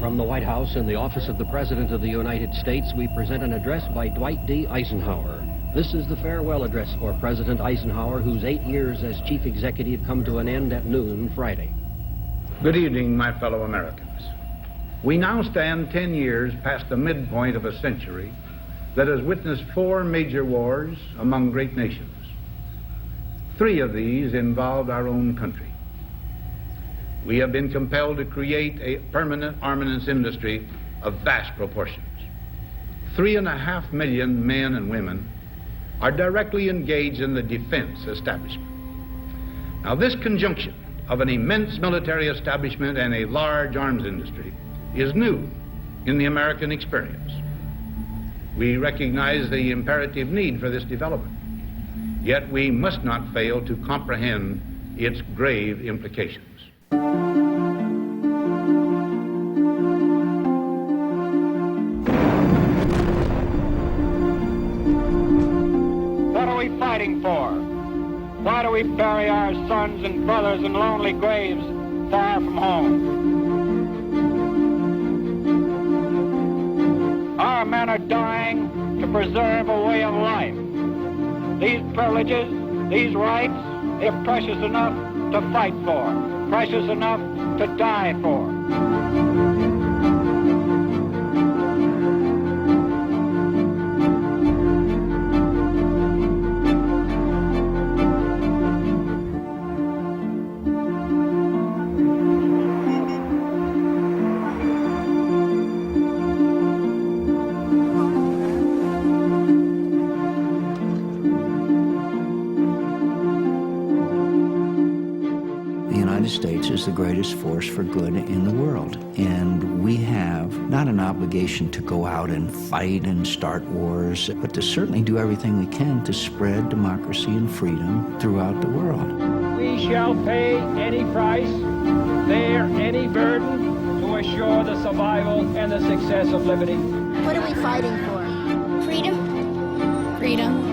From the White House in the office of the President of the United States, we present an address by Dwight D. Eisenhower. This is the farewell address for President Eisenhower, whose 8 years as chief executive come to an end at noon Friday. Good evening, my fellow Americans. We now stand 10 years past the midpoint of a century that has witnessed 4 major wars among great nations. 3 of these involved our own country. We have been compelled to create a permanent armaments industry of vast proportions. 3.5 million men and women are directly engaged in the defense establishment. Now, this conjunction of an immense military establishment and a large arms industry is new in the American experience. We recognize the imperative need for this development, yet we must not fail to comprehend its grave implications. What are we fighting for? Why do we bury our sons and brothers in lonely graves far from home? Our men are dying to preserve a way of life. These privileges, these rights, they're precious enough to fight for, precious enough to die for. States is the greatest force for good in the world, and we have not an obligation to go out and fight and start wars, but to certainly do everything we can to spread democracy and freedom throughout the world. We shall pay any price, bear any burden to assure the survival and the success of liberty. What are we fighting for? Freedom? Freedom.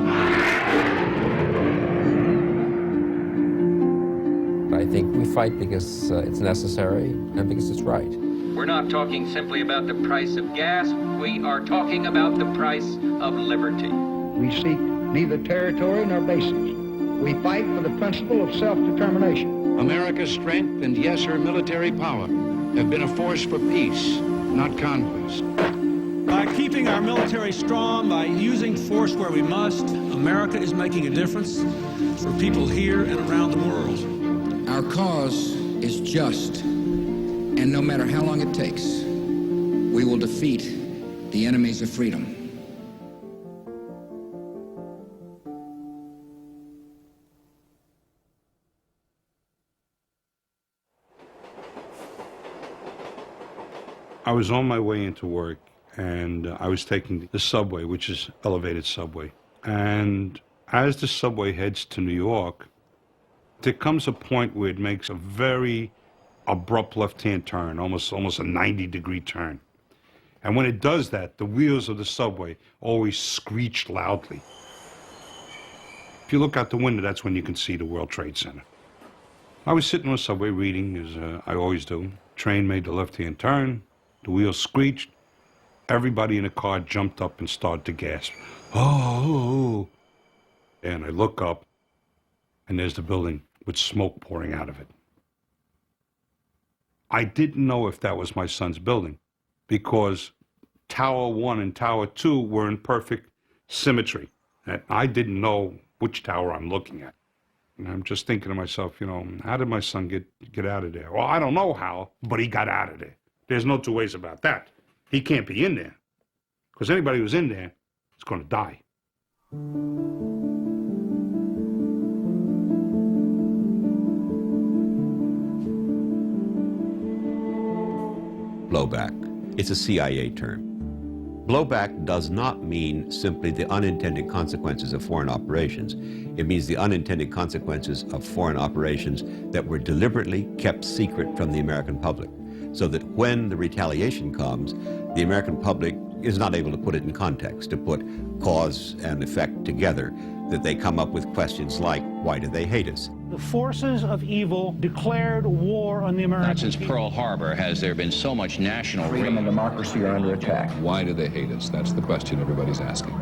I think we fight because it's necessary and because it's right. We're not talking simply about the price of gas. We are talking about the price of liberty. We seek neither territory nor bases. We fight for the principle of self-determination. America's strength and, yes, her military power have been a force for peace, not conquest. By keeping our military strong, by using force where we must, America is making a difference for people here and around the world. Our cause is just, and no matter how long it takes, we will defeat the enemies of freedom. I was on my way into work, and I was taking the subway, which is elevated subway. And as the subway heads to New York, there comes a point where it makes a very abrupt left-hand turn, almost a 90-degree turn. And when it does that, the wheels of the subway always screech loudly. If you look out the window, that's when you can see the World Trade Center. I was sitting on the subway reading, as I always do. Train made the left-hand turn, the wheels screeched. Everybody in the car jumped up and started to gasp. Oh! And I look up, and there's the building with smoke pouring out of it. I didn't know if that was my son's building because Tower 1 and Tower 2 were in perfect symmetry. And I didn't know which tower I'm looking at. And I'm just thinking to myself, you know, how did my son get out of there? Well, I don't know how, but he got out of there. There's no two ways about that. He can't be in there because anybody who's in there is going to die. Blowback. It's a CIA term. Blowback does not mean simply the unintended consequences of foreign operations. It means the unintended consequences of foreign operations that were deliberately kept secret from the American public, so that when the retaliation comes, the American public is not able to put it in context, to put cause and effect together, that they come up with questions like, why do they hate us? The forces of evil declared war on the American Not since Pearl Harbor has there been so much national Freedom and democracy are under attack. Why do they hate us? That's the question everybody's asking.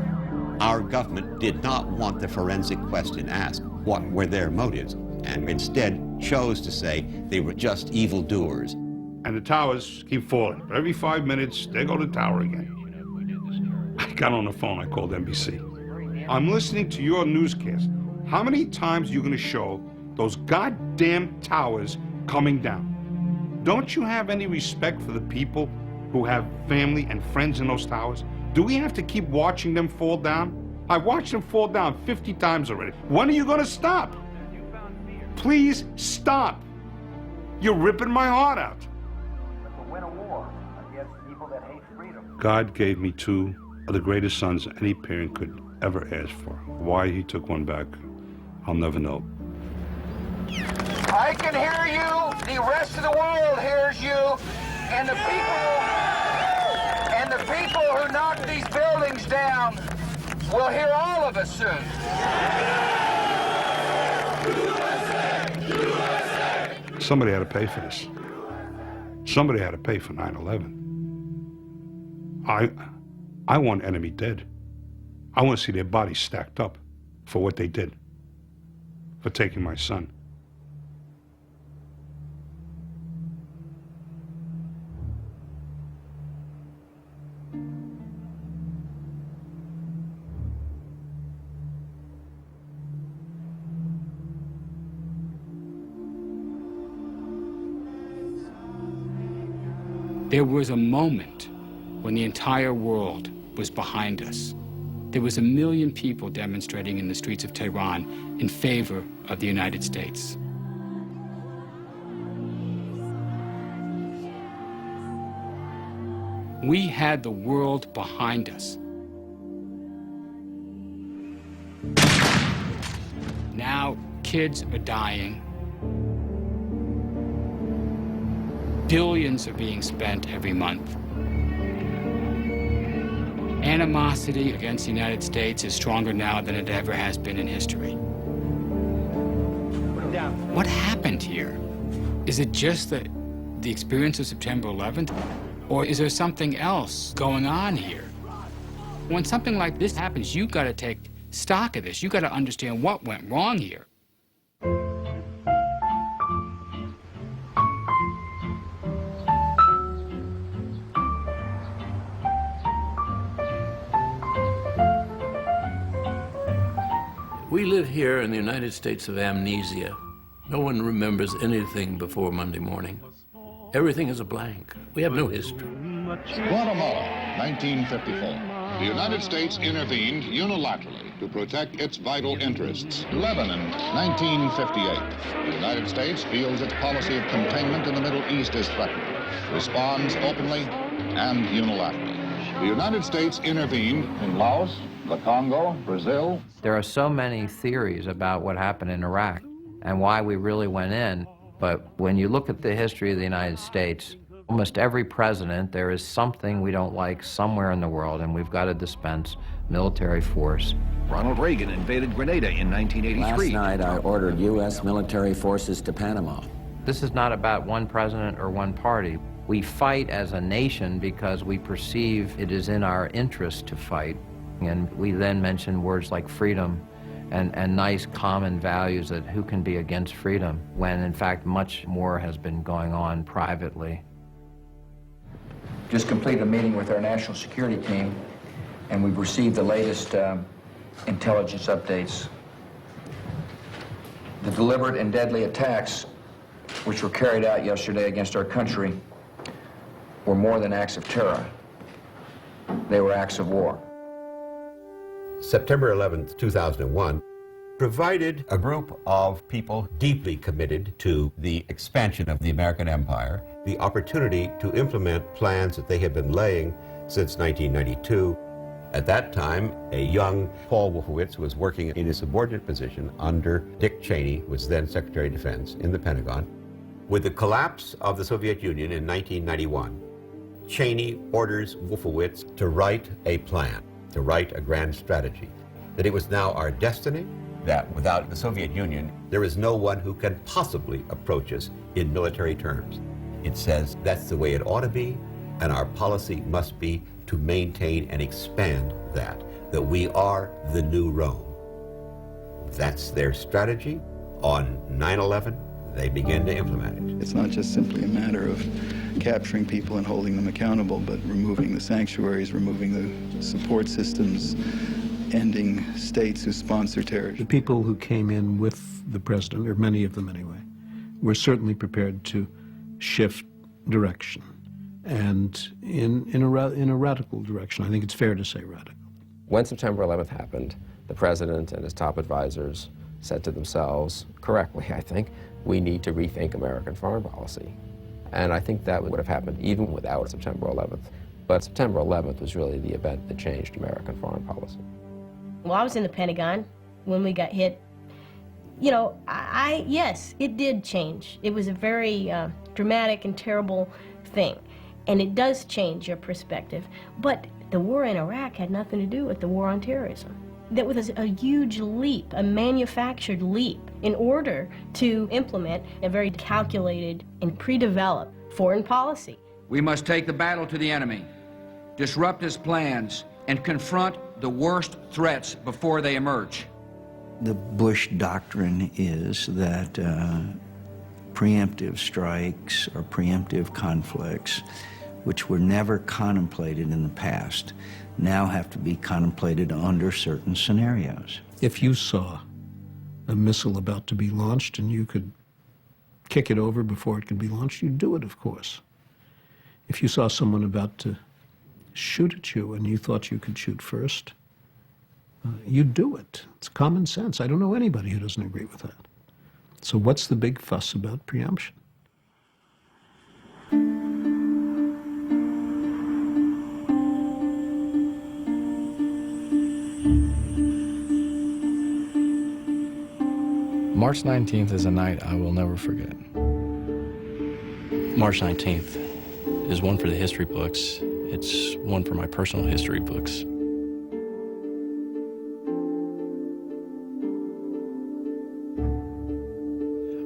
Our government did not want the forensic question asked, what were their motives, and instead chose to say they were just evildoers. And the towers keep falling. Every 5 minutes, they go to the tower again. I got on the phone, I called NBC. I'm listening to your newscast. How many times are you going to show those goddamn towers coming down? Don't you have any respect for the people who have family and friends in those towers? Do we have to keep watching them fall down? I've watched them fall down 50 times already. When are you going to stop? Please stop. You're ripping my heart out. God gave me two of the greatest sons any parent could ever ask for. Why he took one back, I'll never know. I can hear you, the rest of the world hears you, and the people who knock these buildings down will hear all of us soon. Somebody had to pay for this. Somebody had to pay for 9/11. I want enemy dead. I want to see their bodies stacked up for what they did, for taking my son. There was a moment when the entire world was behind us. There was 1 million people demonstrating in the streets of Tehran in favor of the United States. We had the world behind us. Now kids are dying. Billions are being spent every month. Animosity against the United States is stronger now than it ever has been in history. What happened here? Is it just the experience of September 11th? Or is there something else going on here? When something like this happens, you've got to take stock of this. You've got to understand what went wrong here. We live here in the United States of amnesia. No one remembers anything before Monday morning. Everything is a blank. We have no history. Guatemala, 1954. The United States intervened unilaterally to protect its vital interests. Lebanon, 1958. The United States feels its policy of containment in the Middle East is threatened. Responds openly and unilaterally. The United States intervened in Laos, the Congo, Brazil. There are so many theories about what happened in Iraq and why we really went in, but when you look at the history of the United States, almost every president, there is something we don't like somewhere in the world, and we've got to dispense military force. Ronald Reagan invaded Grenada in 1983. Last night, I ordered U.S. military forces to Panama. This is not about one president or one party. We fight as a nation because we perceive it is in our interest to fight. And we then mention words like freedom and nice common values that who can be against freedom, when in fact much more has been going on privately. Just completed a meeting with our national security team, and we've received the latest intelligence updates. The deliberate and deadly attacks which were carried out yesterday against our country were more than acts of terror. They were acts of war. September 11th, 2001, provided a group of people deeply committed to the expansion of the American empire the opportunity to implement plans that they had been laying since 1992. At that time, a young Paul Wolfowitz was working in a subordinate position under Dick Cheney, who was then Secretary of Defense in the Pentagon. With the collapse of the Soviet Union in 1991, Cheney orders Wolfowitz to write a plan, to write a grand strategy, that it was now our destiny that without the Soviet Union, there is no one who can possibly approach us in military terms. It says that's the way it ought to be, and our policy must be to maintain and expand that we are the new Rome. That's their strategy. On 9/11, they begin to implement it. It's not just simply a matter of capturing people and holding them accountable, but removing the sanctuaries, removing the support systems, ending states who sponsor terrorism. The people who came in with the president, or many of them anyway, were certainly prepared to shift direction, and in a radical direction. I think it's fair to say radical. When September 11th happened, the president and his top advisors said to themselves, correctly, I think, we need to rethink American foreign policy. And I think that would have happened even without September 11th. But September 11th was really the event that changed American foreign policy. Well, I was in the Pentagon when we got hit. You know, yes, it did change. It was a very dramatic and terrible thing. And it does change your perspective. But the war in Iraq had nothing to do with the war on terrorism. That was a huge leap, a manufactured leap, in order to implement a very calculated and pre-developed foreign policy. We must take the battle to the enemy, disrupt his plans, and confront the worst threats before they emerge. The Bush doctrine is that preemptive strikes or preemptive conflicts, which were never contemplated in the past, now have to be contemplated under certain scenarios. If you saw a missile about to be launched and you could kick it over before it could be launched, you'd do it, of course. If you saw someone about to shoot at you and you thought you could shoot first, you'd do it. It's common sense. I don't know anybody who doesn't agree with that. So what's the big fuss about preemption? March 19th is a night I will never forget. March 19th is one for the history books. It's one for my personal history books.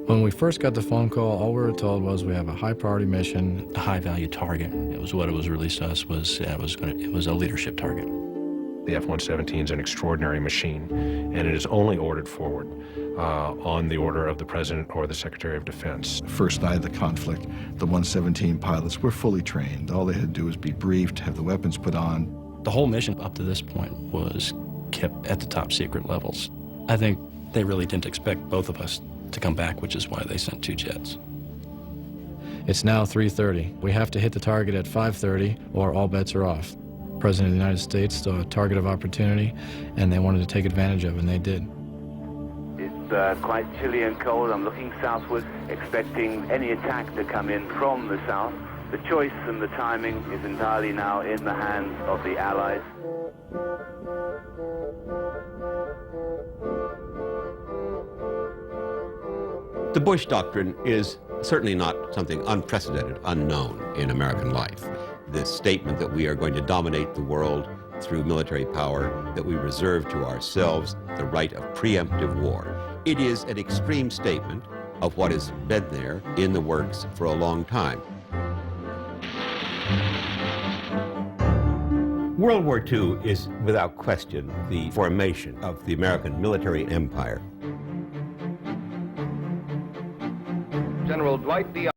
When we first got the phone call, all we were told was we have a high priority mission, a high value target. It was what it was released to us was it was a leadership target. The F-117 is an extraordinary machine, and it is only ordered forward on the order of the President or the Secretary of Defense. First night of the conflict, the 117 pilots were fully trained. All they had to do was be briefed, have the weapons put on. The whole mission up to this point was kept at the top secret levels. I think they really didn't expect both of us to come back, which is why they sent 2 jets. It's now 3:30. We have to hit the target at 5:30 or all bets are off. President of the United States saw a target of opportunity and they wanted to take advantage of it, and they did. It's quite chilly and cold. I'm looking southward, expecting any attack to come in from the south. The choice and the timing is entirely now in the hands of the Allies. The Bush doctrine is certainly not something unprecedented, unknown in American life. This statement that we are going to dominate the world through military power, that we reserve to ourselves the right of preemptive war. It is an extreme statement of what has been there in the works for a long time. World War II is, without question, the formation of the American military empire. General Dwight D.